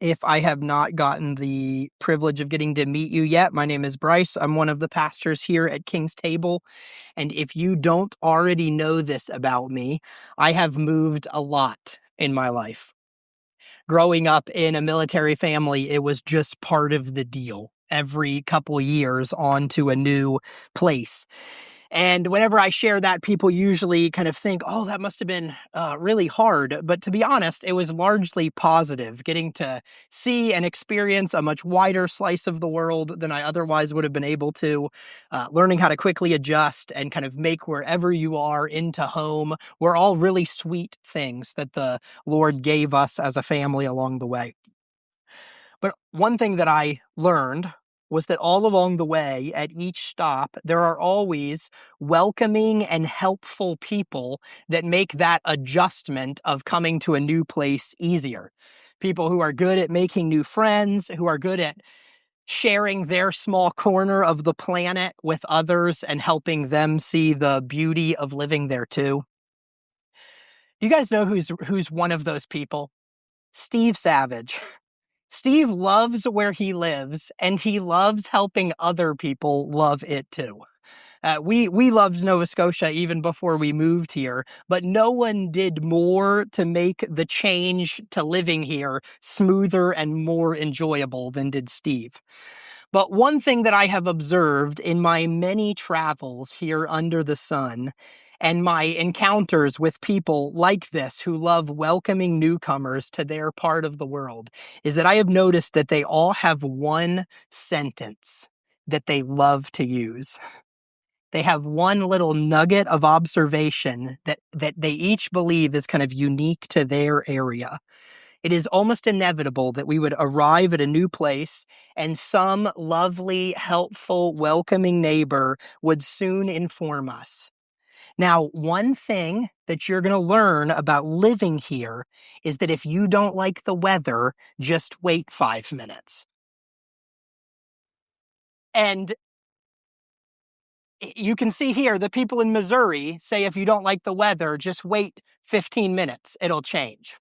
If I have not gotten the privilege of getting to meet you yet, my name is Bryce. I'm one of the pastors here at King's Table. And if you don't already know this about me, I have moved a lot in my life. Growing up in a military family, it was just part of the deal. Every couple years on to a new place. And whenever I share that, people usually kind of think, oh, that must have been really hard. But to be honest, it was largely positive, getting to see and experience a much wider slice of the world than I otherwise would have been able to, learning how to quickly adjust and kind of make wherever you are into home were all really sweet things that the Lord gave us as a family along the way. But one thing that I learned was that all along the way, at each stop, there are always welcoming and helpful people that make that adjustment of coming to a new place easier. People who are good at making new friends, who are good at sharing their small corner of the planet with others and helping them see the beauty of living there too. Do you guys know who's one of those people? Steve Savage. Steve loves where he lives, and he loves helping other people love it too. We loved Nova Scotia even before we moved here, but no one did more to make the change to living here smoother and more enjoyable than did Steve. But one thing that I have observed in my many travels here under the sun and my encounters with people like this who love welcoming newcomers to their part of the world is that I have noticed that they all have one sentence that they love to use. They have one little nugget of observation that they each believe is kind of unique to their area. It is almost inevitable that we would arrive at a new place and some lovely, helpful, welcoming neighbor would soon inform us. Now, one thing that you're going to learn about living here is that if you don't like the weather, just wait 5 minutes. And you can see here, the people in Missouri say if you don't like the weather, just wait 15 minutes, it'll change.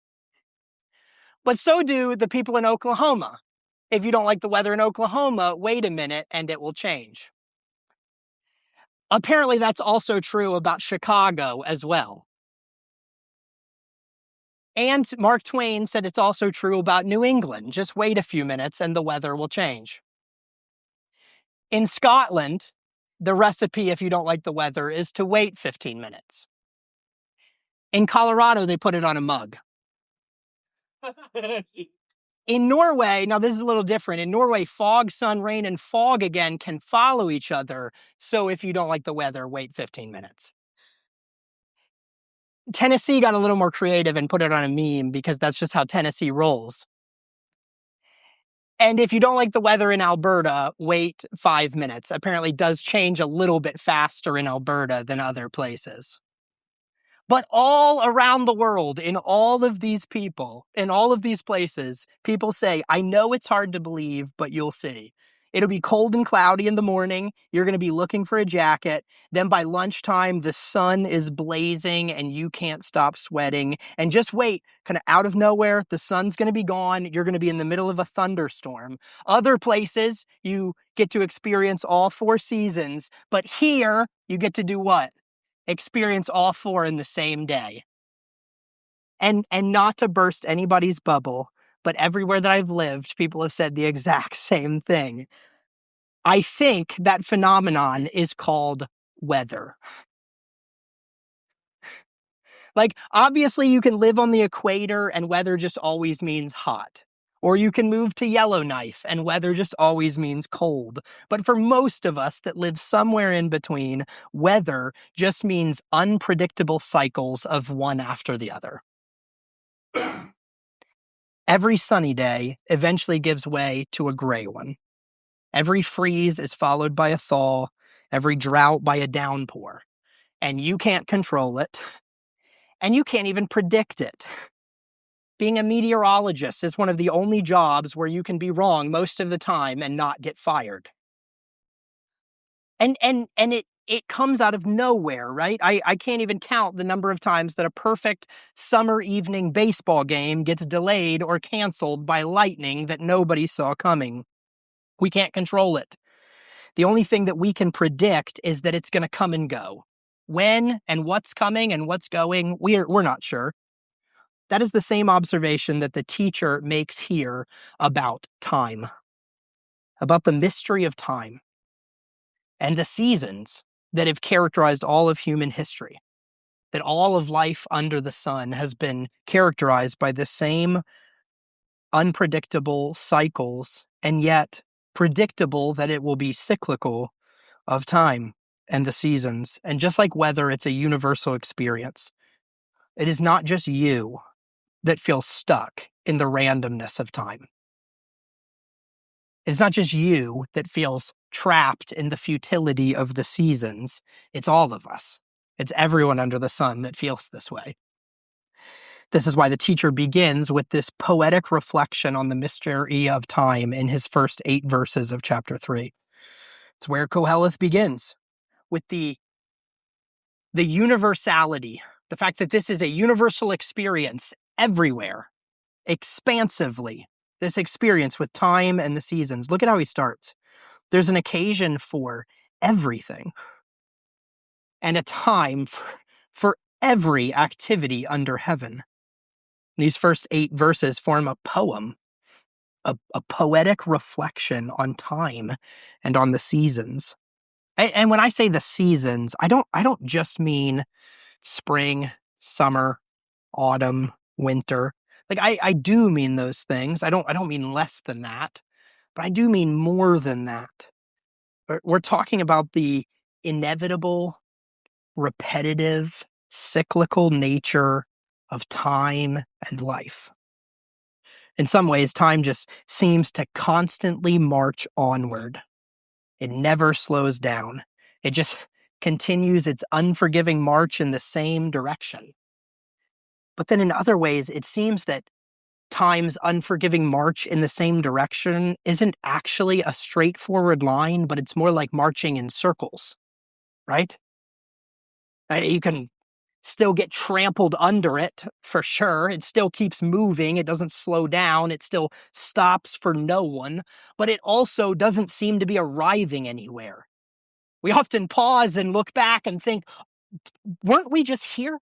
But so do the people in Oklahoma. If you don't like the weather in Oklahoma, wait a minute and it will change. Apparently, that's also true about Chicago as well. And Mark Twain said it's also true about New England. Just wait a few minutes and the weather will change. In Scotland, the recipe, if you don't like the weather, is to wait 15 minutes. In Colorado, they put it on a mug. In Norway, now this is a little different. In Norway, fog, sun, rain, and fog again can follow each other. So if you don't like the weather, wait 15 minutes. Tennessee got a little more creative and put it on a meme because that's just how Tennessee rolls. And if you don't like the weather in Alberta, wait 5 minutes. Apparently it does change a little bit faster in Alberta than other places. But all around the world, in all of these people, in all of these places, people say, I know it's hard to believe, but you'll see. It'll be cold and cloudy in the morning. You're going to be looking for a jacket. Then by lunchtime, the sun is blazing and you can't stop sweating. And just wait, kind of out of nowhere, the sun's going to be gone. You're going to be in the middle of a thunderstorm. Other places, you get to experience all 4 seasons. But here, you get to do what? Experience all 4 in the same day. And not to burst anybody's bubble, but everywhere that I've lived, people have said the exact same thing. I think that phenomenon is called weather. Like, obviously you can live on the equator and weather just always means hot. Or you can move to Yellowknife and weather just always means cold. But for most of us that live somewhere in between, weather just means unpredictable cycles of one after the other. Every sunny day eventually gives way to a gray one. Every freeze is followed by a thaw, every drought by a downpour. And you can't control it, and you can't even predict it. Being a meteorologist is one of the only jobs where you can be wrong most of the time and not get fired. And it comes out of nowhere, right? I can't even count the number of times that a perfect summer evening baseball game gets delayed or canceled by lightning that nobody saw coming. We can't control it. The only thing that we can predict is that it's going to come and go. When and what's coming and what's going, we're not sure. That is the same observation that the teacher makes here about time, about the mystery of time and the seasons that have characterized all of human history, that all of life under the sun has been characterized by the same unpredictable cycles, and yet predictable that it will be cyclical of time and the seasons. And just like weather, it's a universal experience. It is not just you that feels stuck in the randomness of time. It's not just you that feels trapped in the futility of the seasons. It's all of us. It's everyone under the sun that feels this way. This is why the teacher begins with this poetic reflection on the mystery of time in his first 8 verses of chapter 3. It's where Koheleth begins, with the universality, the fact that this is a universal experience everywhere, expansively, this experience with time and the seasons. Look at how he starts. There's an occasion for everything and a time for every activity under heaven. These first 8 verses form a poem, a poetic reflection on time and on the seasons. And when I say the seasons, I don't just mean spring, summer, autumn, winter. Like I do mean those things. I don't mean less than that, but I do mean more than that. We're talking about the inevitable, repetitive, cyclical nature of time and life. In some ways, time just seems to constantly march onward. It never slows down. It just continues its unforgiving march in the same direction. But then in other ways, it seems that time's unforgiving march in the same direction isn't actually a straightforward line, but it's more like marching in circles, right? You can still get trampled under it, for sure. It still keeps moving. It doesn't slow down. It still stops for no one. But it also doesn't seem to be arriving anywhere. We often pause and look back and think, weren't we just here?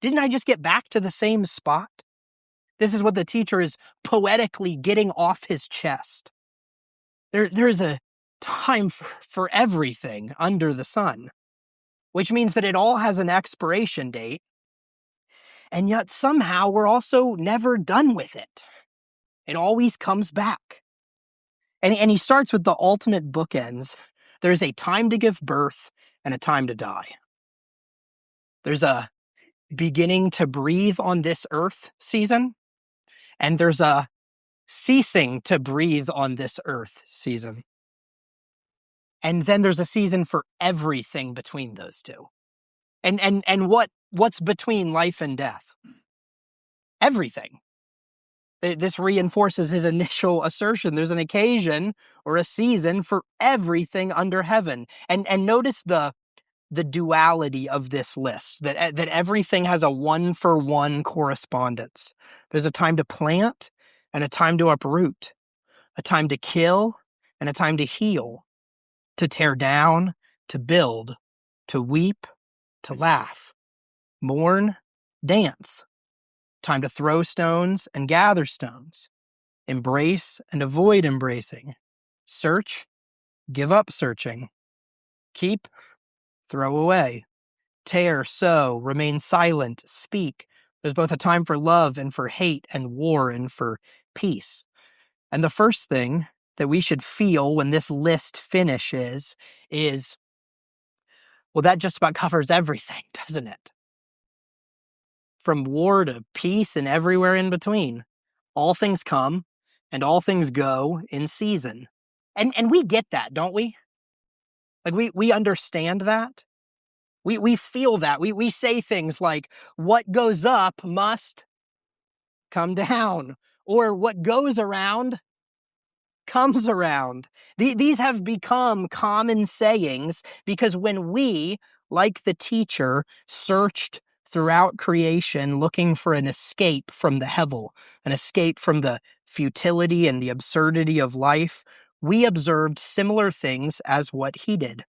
Didn't I just get back to the same spot? This is what the teacher is poetically getting off his chest. There's a time for everything under the sun, which means that it all has an expiration date, and yet somehow we're also never done with it. It always comes back. And he starts with the ultimate bookends. There's a time to give birth and a time to die. There's a beginning to breathe on this earth season, and there's a ceasing to breathe on this earth season. And then there's a season for everything between those two. And what's between life and death? Everything. This reinforces his initial assertion. There's an occasion or a season for everything under heaven. And notice the duality of this list, that everything has a one-for-one correspondence. There's a time to plant and a time to uproot, a time to kill and a time to heal, to tear down, to build, to weep, to laugh, mourn, dance, time to throw stones and gather stones, embrace and avoid embracing, search, give up searching, keep, throw away, tear, sow, remain silent, speak. There's both a time for love and for hate and war and for peace. And the first thing that we should feel when this list finishes is, well, that just about covers everything, doesn't it? From war to peace and everywhere in between. All things come and all things go in season. And we get that, don't we? Like we understand that. We feel that. We say things like, what goes up must come down. Or what goes around comes around. These have become common sayings because when we, like the teacher, searched throughout creation looking for an escape from the hevel, an escape from the futility and the absurdity of life, we observed similar things as what he did.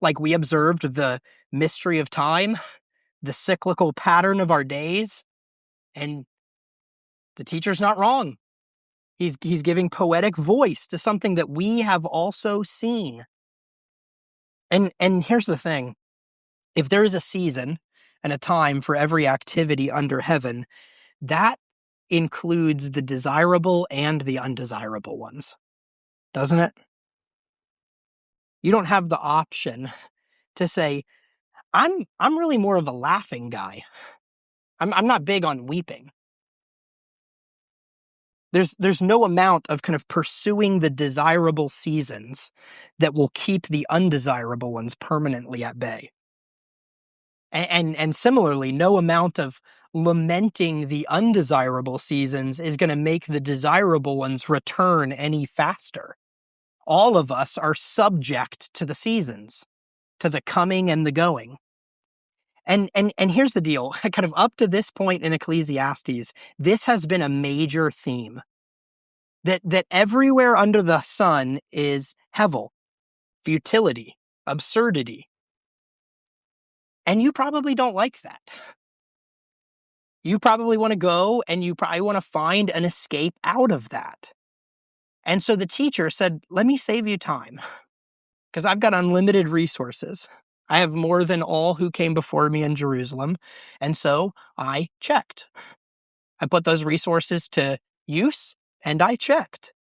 Like we observed the mystery of time, the cyclical pattern of our days, and the teacher's not wrong. He's giving poetic voice to something that we have also seen. And here's the thing. If there is a season and a time for every activity under heaven, that includes the desirable and the undesirable ones, doesn't it? You don't have the option to say, I'm really more of a laughing guy. I'm not big on weeping. There's no amount of kind of pursuing the desirable seasons that will keep the undesirable ones permanently at bay. And similarly, no amount of lamenting the undesirable seasons is going to make the desirable ones return any faster. All of us are subject to the seasons, to the coming and the going. And here's the deal, kind of up to this point in Ecclesiastes, this has been a major theme. That everywhere under the sun is hevel, futility, absurdity. And you probably don't like that. You probably want to go and you probably want to find an escape out of that. And so the teacher said, let me save you time because I've got unlimited resources. I have more than all who came before me in Jerusalem. And so I checked. I put those resources to use and I checked.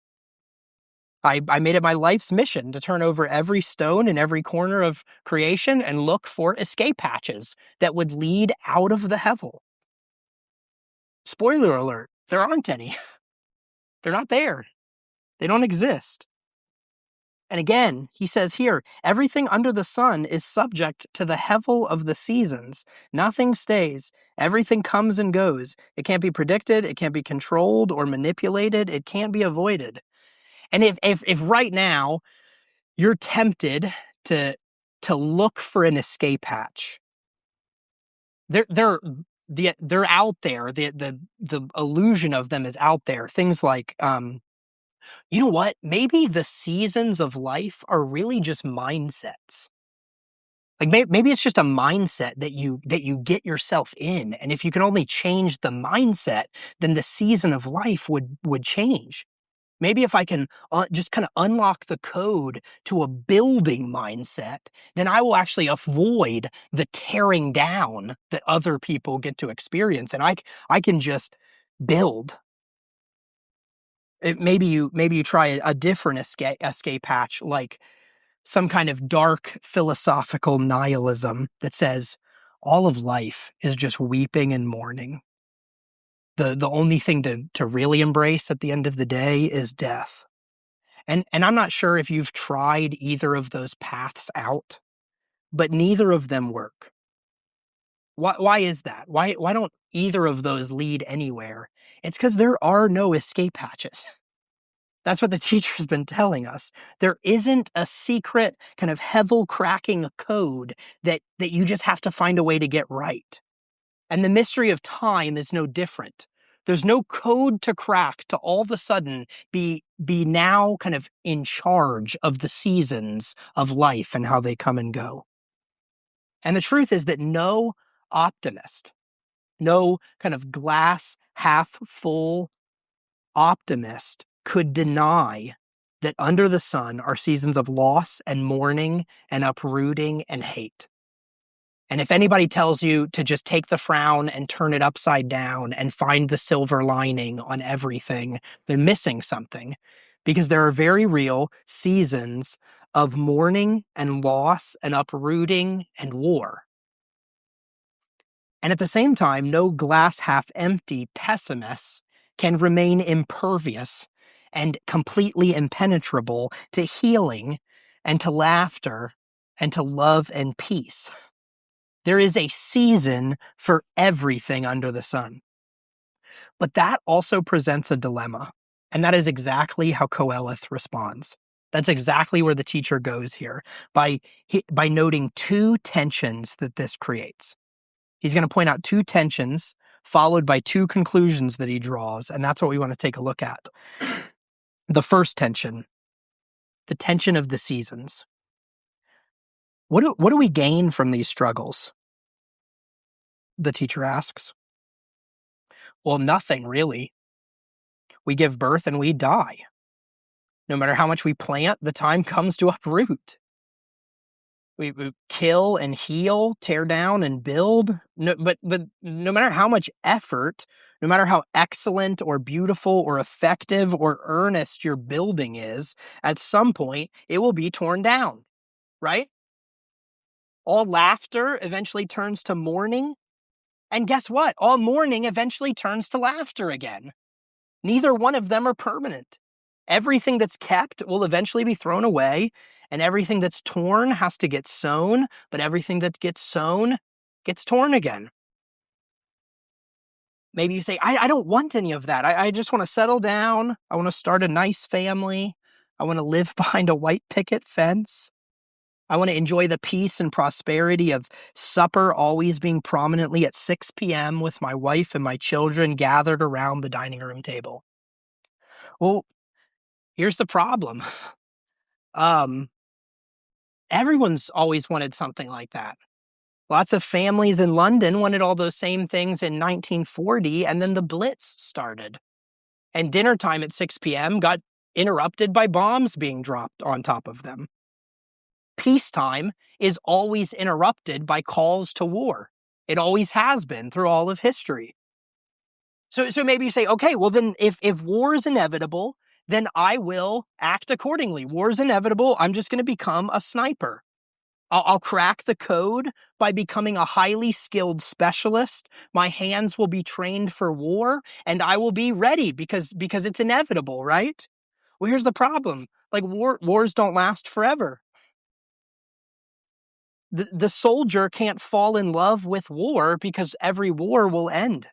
I made it my life's mission to turn over every stone in every corner of creation and look for escape hatches that would lead out of the hevel. Spoiler alert, there aren't any. They're not there. They don't exist. And again, he says here, everything under the sun is subject to the hevel of the seasons. Nothing stays. Everything comes and goes. It can't be predicted. It can't be controlled or manipulated. It can't be avoided. And if right now you're tempted to look for an escape hatch, they're out there. The illusion of them is out there. Things like, you know what? Maybe the seasons of life are really just mindsets. Like maybe it's just a mindset that you get yourself in, and if you can only change the mindset, then the season of life would change. Maybe if I can just kind of unlock the code to a building mindset, then I will actually avoid the tearing down that other people get to experience, and I can just build. Maybe you try a different escape hatch, like some kind of dark philosophical nihilism that says all of life is just weeping and mourning. The only thing to really embrace at the end of the day is death. And I'm not sure if you've tried either of those paths out, but neither of them work. Why is that? Why don't either of those lead anywhere? It's because there are no escape hatches. That's what the teacher's been telling us. There isn't a secret kind of hevel cracking code that you just have to find a way to get right. And the mystery of time is no different. There's no code to crack to all of a sudden be now kind of in charge of the seasons of life and how they come and go. And the truth is that no optimist, no kind of glass half full optimist could deny that under the sun are seasons of loss and mourning and uprooting and hate. And if anybody tells you to just take the frown and turn it upside down and find the silver lining on everything, they're missing something, because there are very real seasons of mourning and loss and uprooting and war. And at the same time, no glass half empty pessimists can remain impervious and completely impenetrable to healing and to laughter and to love and peace. There is a season for everything under the sun. But that also presents a dilemma. And that is exactly how Qoheleth responds. That's exactly where the teacher goes here, by noting two tensions that this creates. He's going to point out two tensions followed by two conclusions that he draws, and that's what we want to take a look at. The first tension, the tension of the seasons. What do we gain from these struggles? The teacher asks. Well, nothing really. We give birth and we die. No matter how much we plant, the time comes to uproot. We kill and heal, tear down and build. But no matter how much effort, no matter how excellent or beautiful or effective or earnest your building is, at some point it will be torn down, right? All laughter eventually turns to mourning. And guess what? All mourning eventually turns to laughter again. Neither one of them are permanent. Everything that's kept will eventually be thrown away, and everything that's torn has to get sewn, but everything that gets sewn gets torn again. Maybe you say, I don't want any of that. I just want to settle down. I want to start a nice family. I want to live behind a white picket fence. I want to enjoy the peace and prosperity of supper always being prominently at 6 p.m. with my wife and my children gathered around the dining room table. Well, here's the problem. Everyone's always wanted something like that. Lots of families in London wanted all those same things in 1940, and then the Blitz started. And dinner time at 6 p.m. got interrupted by bombs being dropped on top of them. Peacetime is always interrupted by calls to war. It always has been through all of history. So maybe you say, okay, well then if war is inevitable, then I will act accordingly. War is inevitable. I'm just going to become a sniper. I'll crack the code by becoming a highly skilled specialist. My hands will be trained for war, and I will be ready because it's inevitable, right? Well, here's the problem. Like wars don't last forever. The soldier can't fall in love with war because every war will end.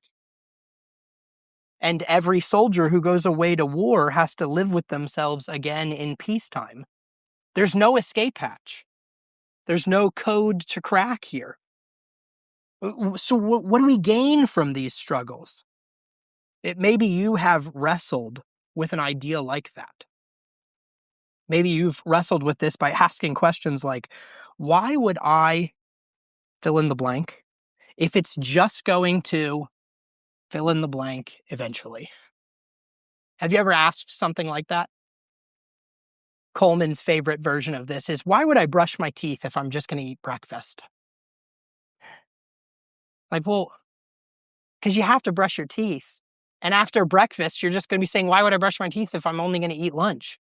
And every soldier who goes away to war has to live with themselves again in peacetime. There's no escape hatch. There's no code to crack here. So what do we gain from these struggles? Maybe you have wrestled with an idea like that. Maybe you've wrestled with this by asking questions like, why would I fill in the blank if it's just going to fill in the blank eventually? Have you ever asked something like that? Coleman's favorite version of this is, why would I brush my teeth if I'm just going to eat breakfast? Like, well, because you have to brush your teeth. And after breakfast, you're just going to be saying, why would I brush my teeth if I'm only going to eat lunch?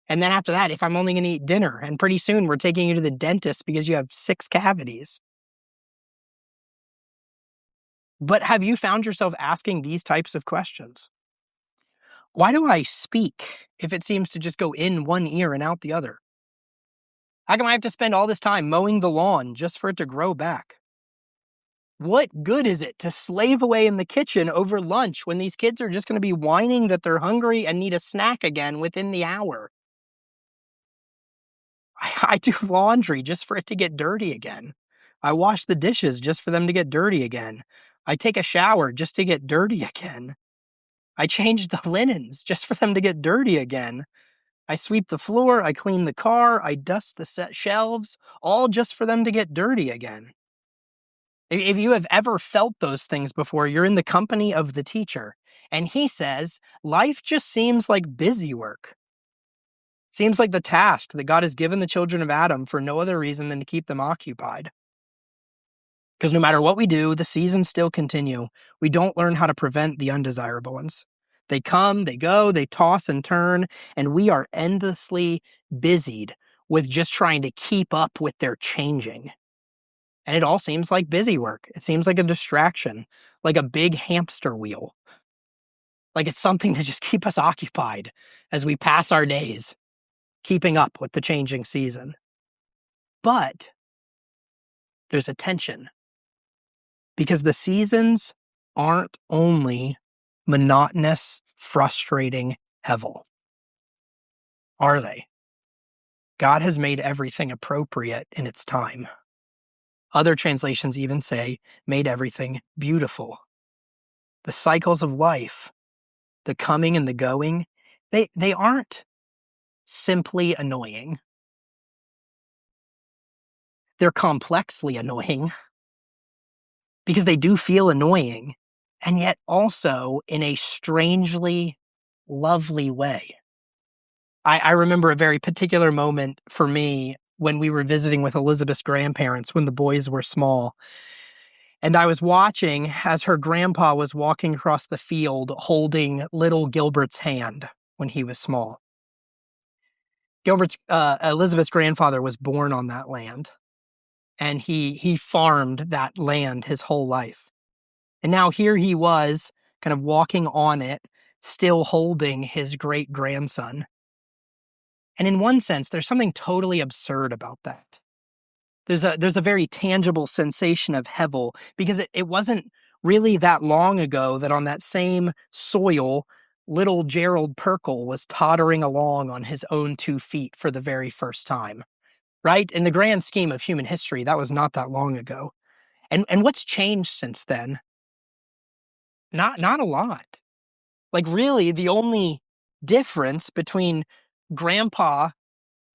And then after that, if I'm only going to eat dinner, and pretty soon we're taking you to the dentist because you have 6 cavities. But have you found yourself asking these types of questions? Why do I speak if it seems to just go in one ear and out the other? How come I have to spend all this time mowing the lawn just for it to grow back? What good is it to slave away in the kitchen over lunch when these kids are just going to be whining that they're hungry and need a snack again within the hour? I do laundry just for it to get dirty again. I wash the dishes just for them to get dirty again. I take a shower just to get dirty again. I change the linens just for them to get dirty again. I sweep the floor, I clean the car, I dust the set shelves, all just for them to get dirty again. If you have ever felt those things before, you're in the company of the teacher. And he says, life just seems like busy work. Seems like the task that God has given the children of Adam for no other reason than to keep them occupied. Because no matter what we do, the seasons still continue. We don't learn how to prevent the undesirable ones. They come, they go, they toss and turn, and we are endlessly busied with just trying to keep up with their changing. And it all seems like busy work. It seems like a distraction, like a big hamster wheel. Like it's something to just keep us occupied as we pass our days, keeping up with the changing season. But there's a tension, because the seasons aren't only monotonous, frustrating, Hevel. Are they? God has made everything appropriate in its time. Other translations even say, made everything beautiful. The cycles of life, the coming and the going, they aren't simply annoying. They're complexly annoying because they do feel annoying, and yet also in a strangely lovely way. I remember a very particular moment for me when we were visiting with Elizabeth's grandparents when the boys were small. And I was watching as her grandpa was walking across the field holding little Gilbert's hand when he was small. Elizabeth's grandfather was born on that land, and he farmed that land his whole life. And now here he was kind of walking on it, still holding his great grandson. And in one sense, there's something totally absurd about that. There's a very tangible sensation of hevel because it wasn't really that long ago that on that same soil, little Gerald Perkle was tottering along on his own 2 feet for the very first time, right? In the grand scheme of human history, that was not that long ago. And what's changed since then? Not a lot. Like really, the only difference between Grandpa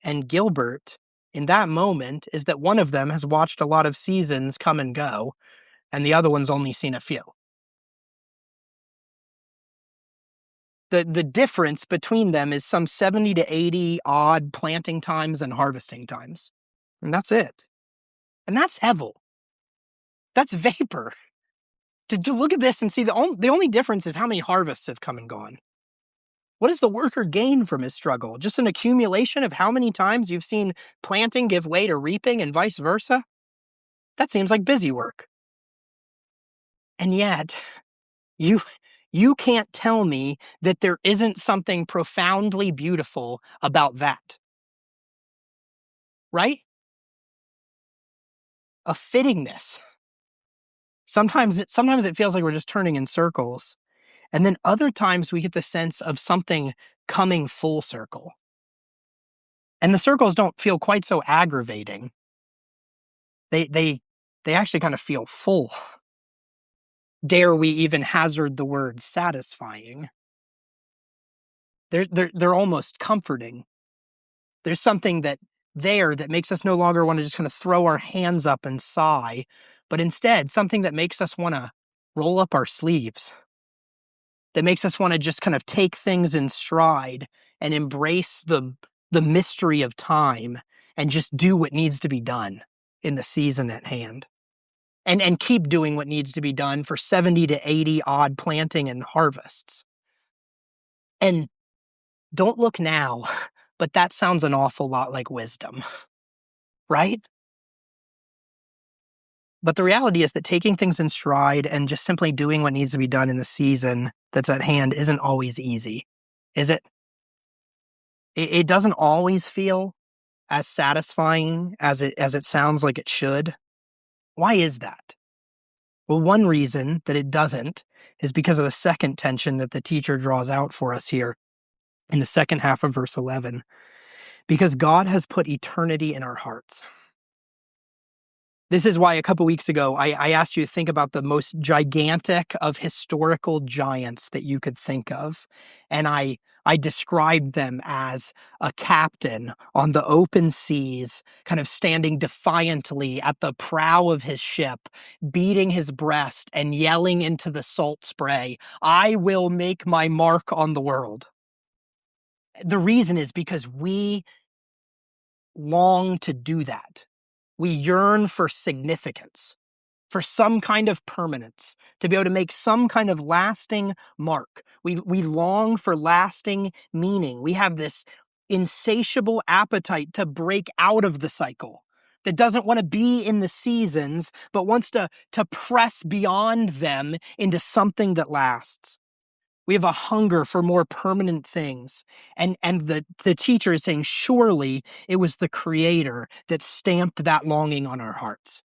and Gilbert in that moment is that one of them has watched a lot of seasons come and go, and the other one's only seen a few. The difference between them is some 70 to 80 odd planting times and harvesting times. And that's it. And that's hevel. That's vapor. To look at this and see the only difference is how many harvests have come and gone. What does the worker gain from his struggle? Just an accumulation of how many times you've seen planting give way to reaping and vice versa? That seems like busy work. And yet, you can't tell me that there isn't something profoundly beautiful about that. Right? A fittingness. Sometimes it feels like we're just turning in circles. And then other times we get the sense of something coming full circle. And the circles don't feel quite so aggravating. They actually kind of feel full. Dare we even hazard the word satisfying? They're almost comforting. There's something that makes us no longer want to just kind of throw our hands up and sigh, but instead something that makes us want to roll up our sleeves, that makes us want to just kind of take things in stride and embrace the mystery of time and just do what needs to be done in the season at hand. And keep doing what needs to be done for 70 to 80 odd planting and harvests. And don't look now, but that sounds an awful lot like wisdom, right? But the reality is that taking things in stride and just simply doing what needs to be done in the season that's at hand isn't always easy, is it? It doesn't always feel as satisfying as it sounds like it should. Why is that? Well, one reason that it doesn't is because of the second tension that the teacher draws out for us here in the second half of verse 11. Because God has put eternity in our hearts. This is why a couple weeks ago, I asked you to think about the most gigantic of historical giants that you could think of. And I described them as a captain on the open seas, kind of standing defiantly at the prow of his ship, beating his breast and yelling into the salt spray, "I will make my mark on the world." The reason is because we long to do that. We yearn for significance, for some kind of permanence, to be able to make some kind of lasting mark. We long for lasting meaning. We have this insatiable appetite to break out of the cycle, that doesn't want to be in the seasons, but wants to press beyond them into something that lasts. We have a hunger for more permanent things. And the teacher is saying, surely it was the Creator that stamped that longing on our hearts.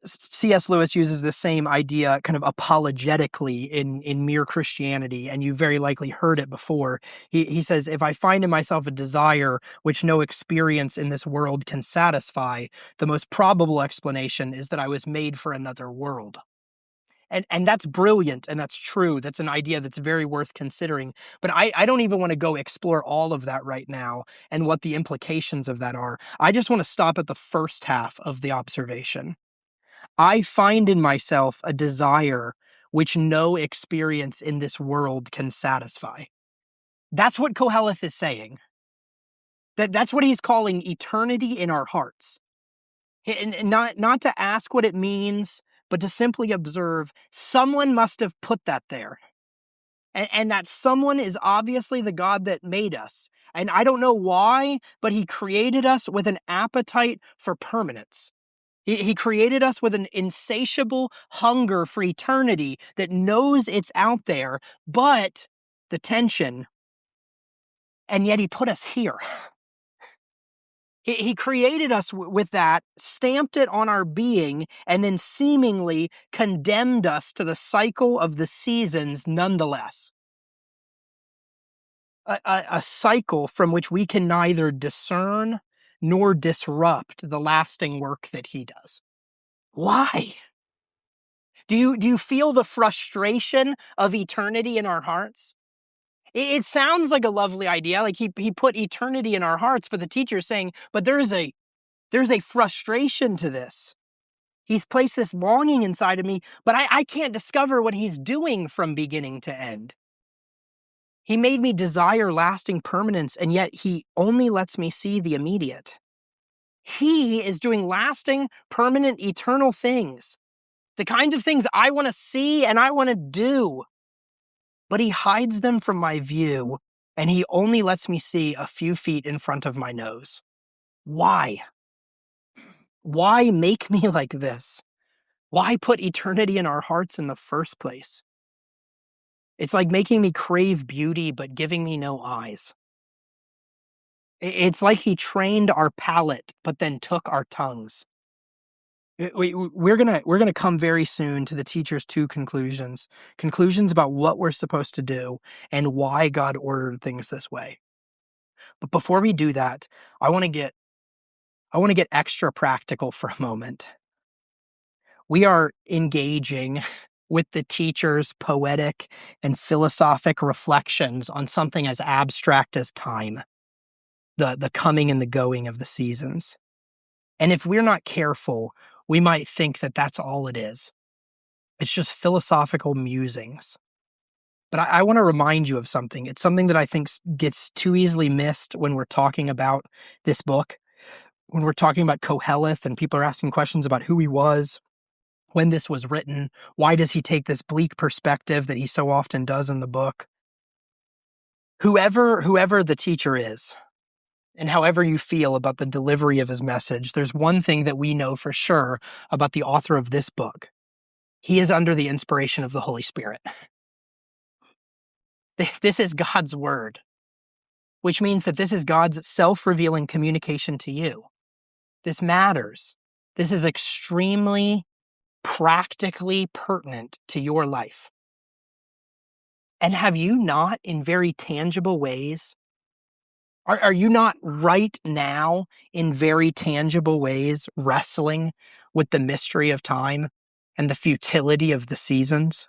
C.S. Lewis uses the same idea kind of apologetically in Mere Christianity, and you very likely heard it before. He says, if I find in myself a desire which no experience in this world can satisfy, the most probable explanation is that I was made for another world. And that's brilliant, and that's true. That's an idea that's very worth considering. But I don't even want to go explore all of that right now and what the implications of that are. I just want to stop at the first half of the observation. I find in myself a desire which no experience in this world can satisfy. That's what Koheleth is saying. That's what he's calling eternity in our hearts. And not to ask what it means, but to simply observe someone must have put that there. And that someone is obviously the God that made us. And I don't know why, but he created us with an appetite for permanence. He created us with an insatiable hunger for eternity that knows it's out there, but the tension, and yet he put us here. He created us with that, stamped it on our being, and then seemingly condemned us to the cycle of the seasons nonetheless. A cycle from which we can neither discern nor disrupt the lasting work that he does. Why? Do you feel the frustration of eternity in our hearts? It sounds like a lovely idea, like he put eternity in our hearts, but the teacher is saying, but there's a frustration to this. He's placed this longing inside of me, but I can't discover what he's doing from beginning to end. He made me desire lasting permanence, and yet he only lets me see the immediate. He is doing lasting, permanent, eternal things. The kinds of things I want to see and I want to do. But he hides them from my view, and he only lets me see a few feet in front of my nose. Why? Why make me like this? Why put eternity in our hearts in the first place? It's like making me crave beauty, but giving me no eyes. It's like he trained our palate, but then took our tongues. We're gonna come very soon to the teacher's two conclusions about what we're supposed to do and why God ordered things this way. But before we do that, I want to get extra practical for a moment. We are engaging with the teacher's poetic and philosophic reflections on something as abstract as time, the coming and the going of the seasons. And if we're not careful, we might think that that's all it is. It's just philosophical musings. But I want to remind you of something. It's something that I think gets too easily missed when we're talking about this book. When we're talking about Koheleth and people are asking questions about who he was, when this was written, why does he take this bleak perspective that he so often does in the book? Whoever the teacher is, and however you feel about the delivery of his message, there's one thing that we know for sure about the author of this book. He is under the inspiration of the Holy Spirit. This is God's word, which means that this is God's self-revealing communication to you. This matters. This is extremely practically pertinent to your life. And have you not, in very tangible ways, are you not right now in very tangible ways wrestling with the mystery of time and the futility of the seasons?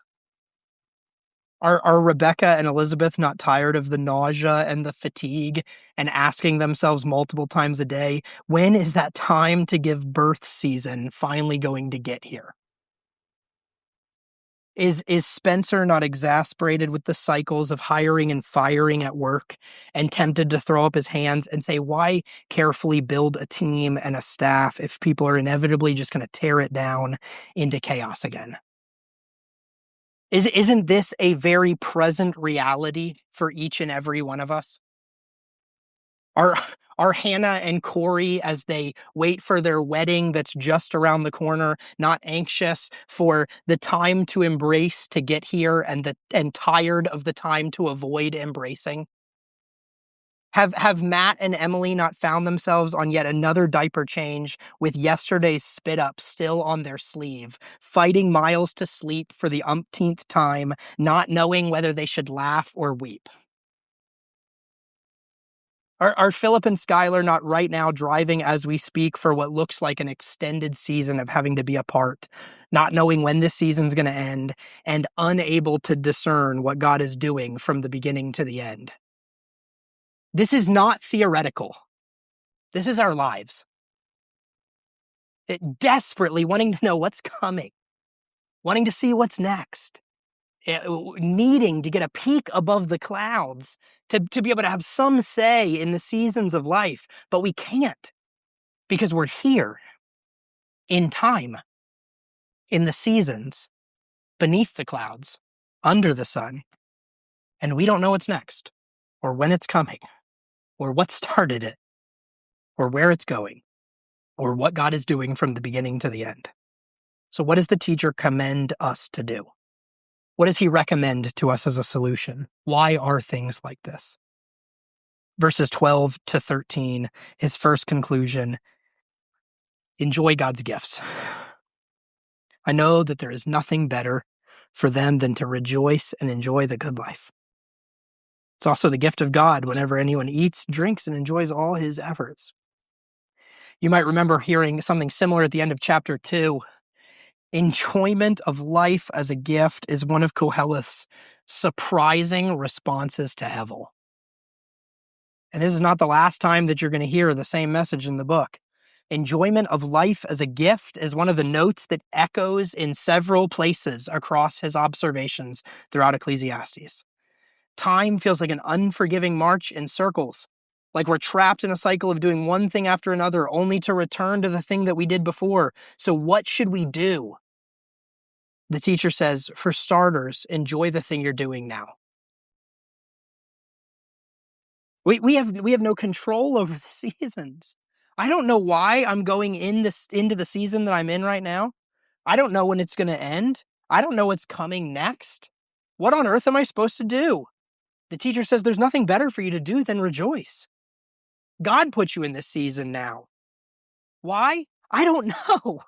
Are Rebecca and Elizabeth not tired of the nausea and the fatigue and asking themselves multiple times a day, when is that time to give birth season finally going to get here? Is Spencer not exasperated with the cycles of hiring and firing at work and tempted to throw up his hands and say, why carefully build a team and a staff if people are inevitably just going to tear it down into chaos again? Isn't this a very present reality for each and every one of us? Are Hannah and Corey, as they wait for their wedding that's just around the corner, not anxious for the time to embrace to get here and tired of the time to avoid embracing? Have Matt and Emily not found themselves on yet another diaper change with yesterday's spit up still on their sleeve, fighting miles to sleep for the umpteenth time, not knowing whether they should laugh or weep? Are Philip and Skylar not right now driving as we speak for what looks like an extended season of having to be apart, not knowing when this season's going to end, and unable to discern what God is doing from the beginning to the end? This is not theoretical. This is our lives. Desperately wanting to know what's coming, wanting to see what's next, needing to get a peek above the clouds to be able to have some say in the seasons of life, but we can't because we're here in time, in the seasons, beneath the clouds, under the sun, and we don't know what's next, or when it's coming, or what started it, or where it's going, or what God is doing from the beginning to the end. So what does the teacher commend us to do? What does he recommend to us as a solution? Why are things like this? Verses 12 to 13, his first conclusion: enjoy God's gifts. I know that there is nothing better for them than to rejoice and enjoy the good life. It's also the gift of God whenever anyone eats, drinks, and enjoys all his efforts. You might remember hearing something similar at the end of chapter 2. Enjoyment of life as a gift is one of Koheleth's surprising responses to Hevel. And this is not the last time that you're going to hear the same message in the book. Enjoyment of life as a gift is one of the notes that echoes in several places across his observations throughout Ecclesiastes. Time feels like an unforgiving march in circles, like we're trapped in a cycle of doing one thing after another only to return to the thing that we did before. So what should we do? The teacher says, for starters, enjoy the thing you're doing now. We have no control over the seasons. I don't know why I'm going into the season that I'm in right now. I don't know when it's going to end. I don't know what's coming next. What on earth am I supposed to do? The teacher says there's nothing better for you to do than rejoice. God put you in this season now. Why? I don't know.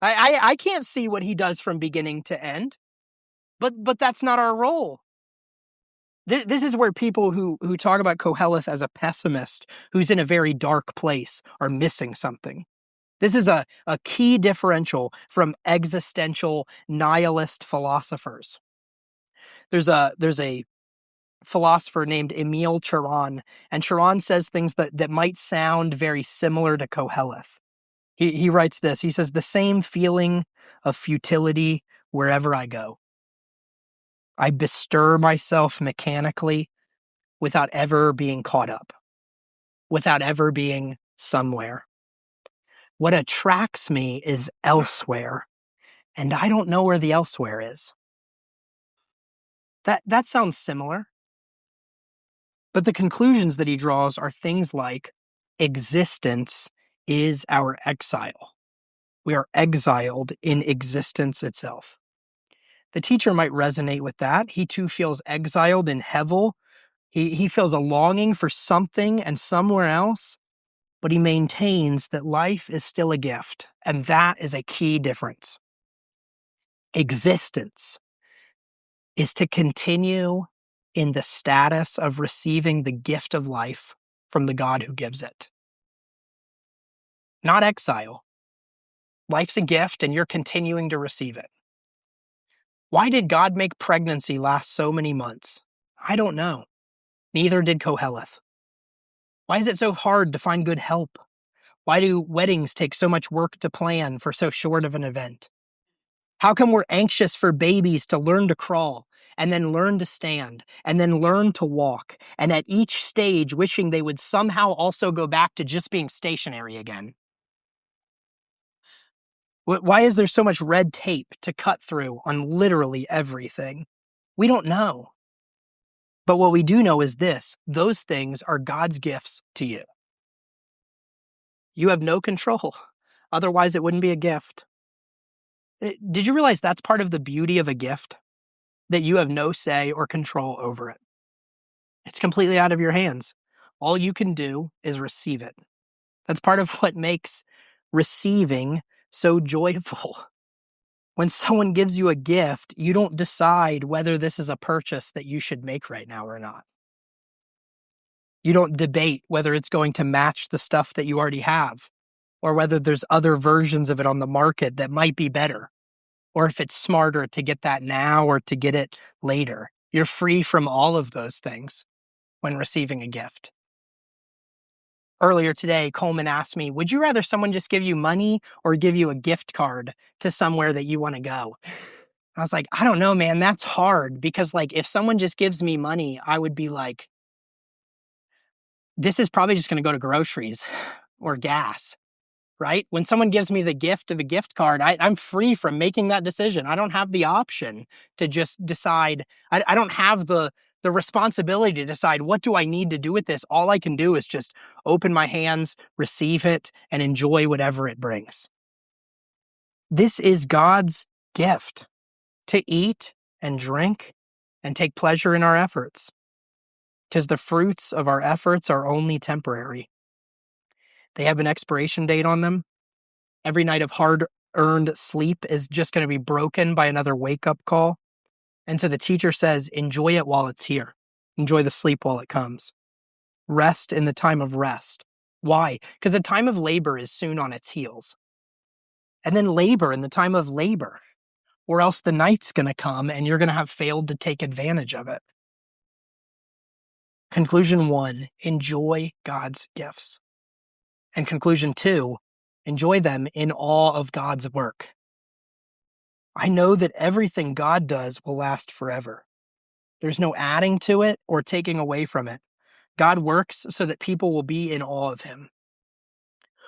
I can't see what he does from beginning to end. But that's not our role. This is where people who talk about Koheleth as a pessimist, who's in a very dark place, are missing something. This is a key differential from existential nihilist philosophers. There's a philosopher named Emil Cioran, and Cioran says things that might sound very similar to Koheleth. He writes this. He says, the same feeling of futility wherever I go. I bestir myself mechanically without ever being caught up, without ever being somewhere. What attracts me is elsewhere, and I don't know where the elsewhere is. That sounds similar. But the conclusions that he draws are things like existence is our exile. We are exiled in existence itself. The teacher might resonate with that. He too feels exiled in Hevel. He feels a longing for something and somewhere else, but he maintains that life is still a gift, and that is a key difference. Existence is to continue in the status of receiving the gift of life from the God who gives it. Not exile. Life's a gift, and you're continuing to receive it. Why did God make pregnancy last so many months? I don't know. Neither did Koheleth. Why is it so hard to find good help? Why do weddings take so much work to plan for so short of an event? How come we're anxious for babies to learn to crawl, and then learn to stand, and then learn to walk, and at each stage wishing they would somehow also go back to just being stationary again? Why is there so much red tape to cut through on literally everything? We don't know. But what we do know is this: those things are God's gifts to you. You have no control. Otherwise, it wouldn't be a gift. Did you realize that's part of the beauty of a gift? That you have no say or control over it. It's completely out of your hands. All you can do is receive it. That's part of what makes receiving so joyful. When someone gives you a gift, you don't decide whether this is a purchase that you should make right now or not. You don't debate whether it's going to match the stuff that you already have, or whether there's other versions of it on the market that might be better, or if it's smarter to get that now or to get it later. You're free from all of those things when receiving a gift. Earlier today, Coleman asked me, would you rather someone just give you money or give you a gift card to somewhere that you want to go? I was like, I don't know, man, that's hard because like if someone just gives me money, I would be like, this is probably just going to go to groceries or gas, right? When someone gives me the gift of a gift card, I'm free from making that decision. I don't have the option to just decide. I don't have the responsibility to decide what do I need to do with this. All I can do is just open my hands, receive it, and enjoy whatever it brings. This is God's gift, to eat and drink and take pleasure in our efforts, because the fruits of our efforts are only temporary. They have an expiration date on them. Every night of hard-earned sleep is just going to be broken by another wake-up call. And so the teacher says, enjoy it while it's here. Enjoy the sleep while it comes. Rest in the time of rest. Why? Because the time of labor is soon on its heels. And then labor in the time of labor, or else the night's going to come and you're going to have failed to take advantage of it. Conclusion 1, enjoy God's gifts. And conclusion 2, enjoy them in awe of God's work. I know that everything God does will last forever. There's no adding to it or taking away from it. God works so that people will be in awe of him.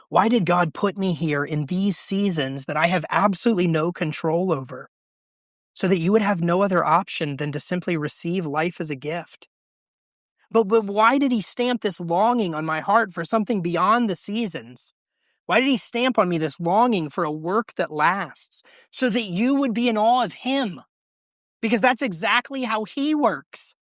Why did God put me here in these seasons that I have absolutely no control over? So that you would have no other option than to simply receive life as a gift. But why did he stamp this longing on my heart for something beyond the seasons? Why did he stamp on me this longing for a work that lasts? So that you would be in awe of him. Because that's exactly how he works.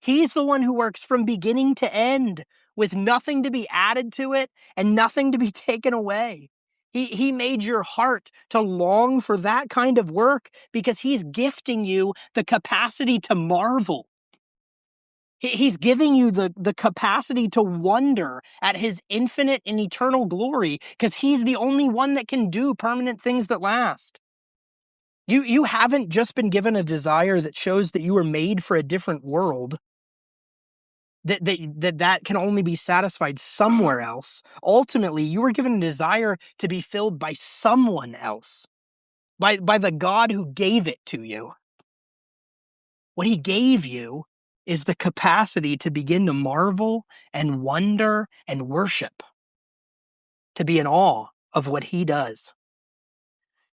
He's the one who works from beginning to end with nothing to be added to it and nothing to be taken away. He made your heart to long for that kind of work because he's gifting you the capacity to marvel. He's giving you the capacity to wonder at his infinite and eternal glory because he's the only one that can do permanent things that last. You haven't just been given a desire that shows that you were made for a different world, that can only be satisfied somewhere else. Ultimately, you were given a desire to be filled by someone else, by the God who gave it to you. What he gave you is the capacity to begin to marvel and wonder and worship, to be in awe of what he does.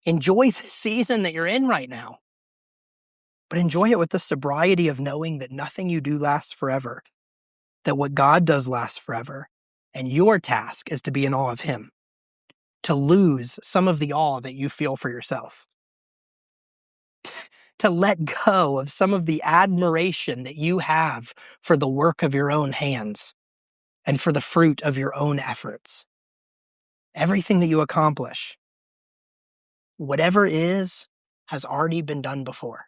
Enjoy the season that you're in right now, but enjoy it with the sobriety of knowing that nothing you do lasts forever, that what God does lasts forever, and your task is to be in awe of him, to lose some of the awe that you feel for yourself, to let go of some of the admiration that you have for the work of your own hands and for the fruit of your own efforts. Everything that you accomplish, whatever is, has already been done before.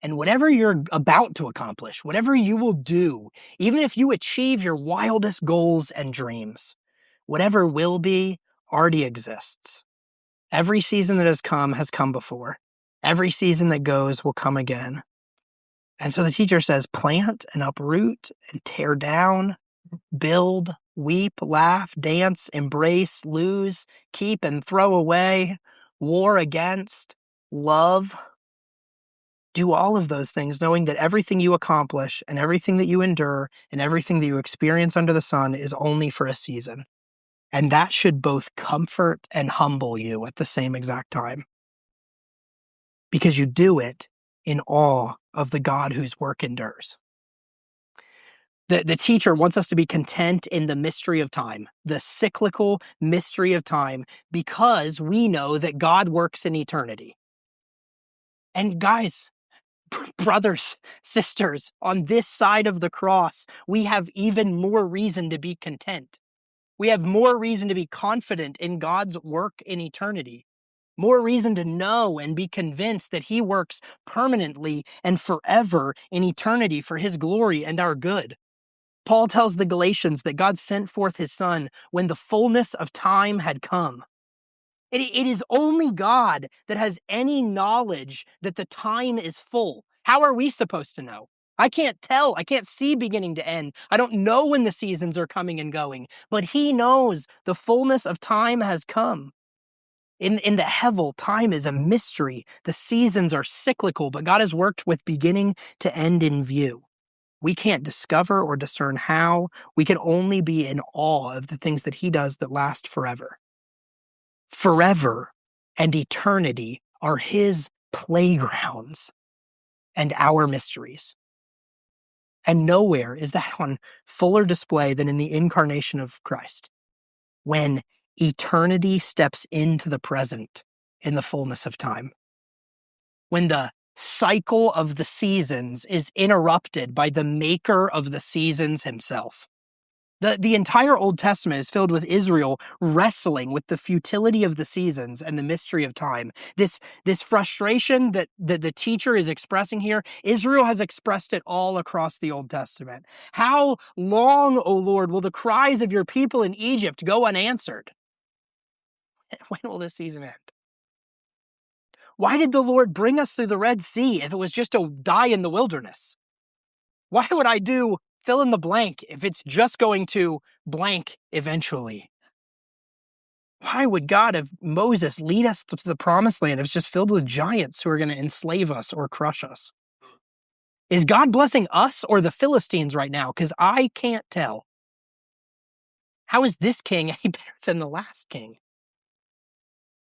And whatever you're about to accomplish, whatever you will do, even if you achieve your wildest goals and dreams, whatever will be already exists. Every season that has come before. Every season that goes will come again. And so the teacher says, plant and uproot and tear down, build, weep, laugh, dance, embrace, lose, keep and throw away, war against, love. Do all of those things knowing that everything you accomplish and everything that you endure and everything that you experience under the sun is only for a season. And that should both comfort and humble you at the same exact time. Because you do it in awe of the God whose work endures. The teacher wants us to be content in the mystery of time, the cyclical mystery of time, because we know that God works in eternity. And guys, Brothers, sisters, on this side of the cross, we have even more reason to be content. We have more reason to be confident in God's work in eternity. More reason to know and be convinced that he works permanently and forever in eternity for his glory and our good. Paul tells the Galatians that God sent forth his Son when the fullness of time had come. It is only God that has any knowledge that the time is full. How are we supposed to know? I can't tell. I can't see beginning to end. I don't know when the seasons are coming and going, but he knows the fullness of time has come. In the hevel, time is a mystery. The seasons are cyclical, but God has worked with beginning to end in view. We can't discover or discern how. We can only be in awe of the things that he does that last forever. Forever and eternity are his playgrounds and our mysteries. And nowhere is that on fuller display than in the incarnation of Christ, when eternity steps into the present in the fullness of time. When the cycle of the seasons is interrupted by the maker of the seasons himself. The entire Old Testament is filled with Israel wrestling with the futility of the seasons and the mystery of time. This frustration that the teacher is expressing here, Israel has expressed it all across the Old Testament. How long, O Lord, will the cries of your people in Egypt go unanswered? When will this season end? Why did the Lord bring us through the Red Sea if it was just to die in the wilderness? Why would I do fill in the blank if it's just going to blank eventually? Why would God have Moses lead us to the promised land if it's just filled with giants who are going to enslave us or crush us? Is God blessing us or the Philistines right now? Because I can't tell. How is this king any better than the last king?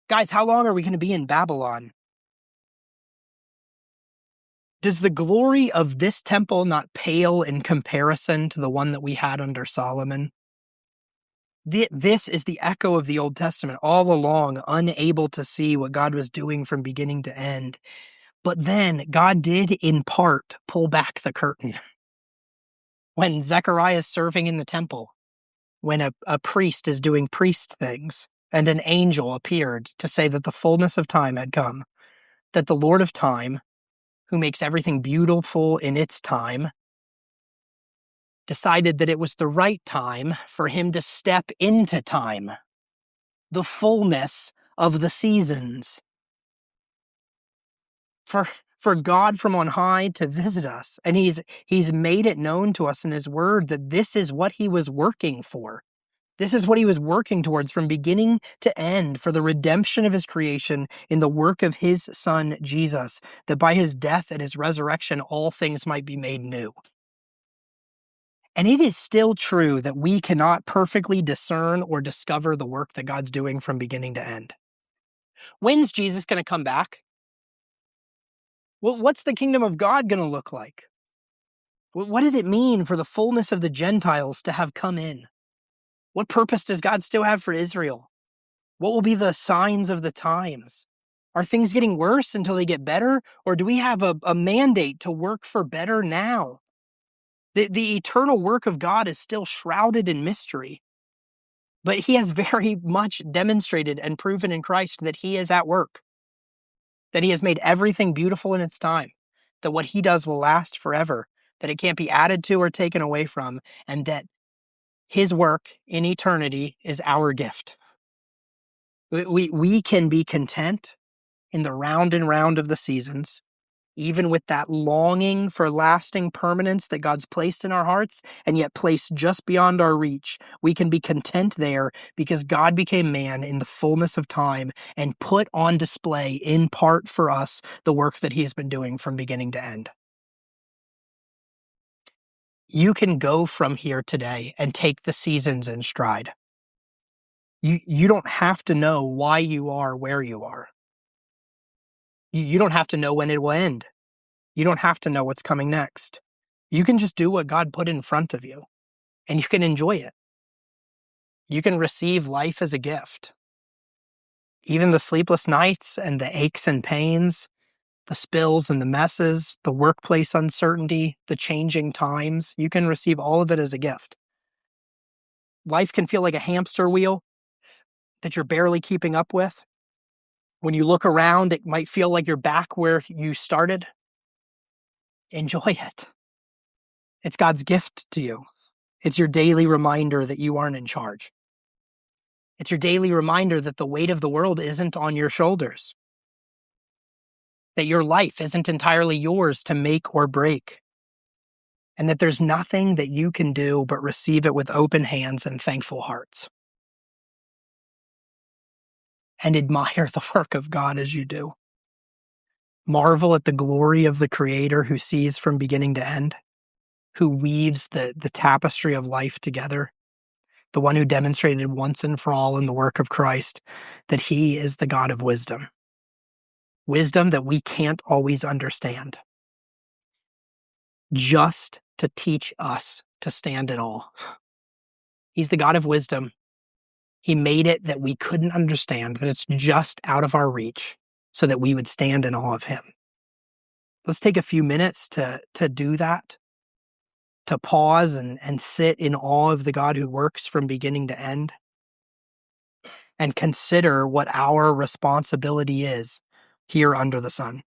Guys, how long are we going to be in Babylon? Does the glory of this temple not pale in comparison to the one that we had under Solomon? This is the echo of the Old Testament all along, unable to see what God was doing from beginning to end. But then God did, in part, pull back the curtain. When Zechariah is serving in the temple, when a priest is doing priest things, and an angel appeared to say that the fullness of time had come, that the Lord of time, who makes everything beautiful in its time, decided that it was the right time for him to step into time, the fullness of the seasons. For God from on high to visit us. And he's made it known to us in his word that this is what he was working for. This is what he was working towards from beginning to end, for the redemption of his creation in the work of his Son, Jesus, that by his death and his resurrection, all things might be made new. And it is still true that we cannot perfectly discern or discover the work that God's doing from beginning to end. When's Jesus going to come back? What's the kingdom of God going to look like? What does it mean for the fullness of the Gentiles to have come in? What purpose does God still have for Israel? What will be the signs of the times? Are things getting worse until they get better? Or do we have a mandate to work for better now? The eternal work of God is still shrouded in mystery. But he has very much demonstrated and proven in Christ that he is at work. That he has made everything beautiful in its time. That what he does will last forever. That it can't be added to or taken away from. And that his work in eternity is our gift. We can be content in the round and round of the seasons, even with that longing for lasting permanence that God's placed in our hearts and yet placed just beyond our reach. We can be content there because God became man in the fullness of time and put on display in part for us the work that he has been doing from beginning to end. You can go from here today and take the seasons in stride. You don't have to know why you are where you are. You don't have to know when it will end. You don't have to know what's coming next. You can just do what God put in front of you, and you can enjoy it. You can receive life as a gift. Even the sleepless nights and the aches and pains the spills and the messes, the workplace uncertainty, the changing times. You can receive all of it as a gift. Life can feel like a hamster wheel that you're barely keeping up with. When you look around, it might feel like you're back where you started. Enjoy it. It's God's gift to you. It's your daily reminder that you aren't in charge. It's your daily reminder that the weight of the world isn't on your shoulders, that your life isn't entirely yours to make or break, and that there's nothing that you can do but receive it with open hands and thankful hearts. And admire the work of God as you do. Marvel at the glory of the Creator who sees from beginning to end, who weaves the tapestry of life together, the one who demonstrated once and for all in the work of Christ that he is the God of wisdom. Wisdom that we can't always understand, just to teach us to stand in awe. He's the God of wisdom. He made it that we couldn't understand, that it's just out of our reach, so that we would stand in awe of him. Let's take a few minutes to do that, to pause and sit in awe of the God who works from beginning to end, and consider what our responsibility is here under the sun.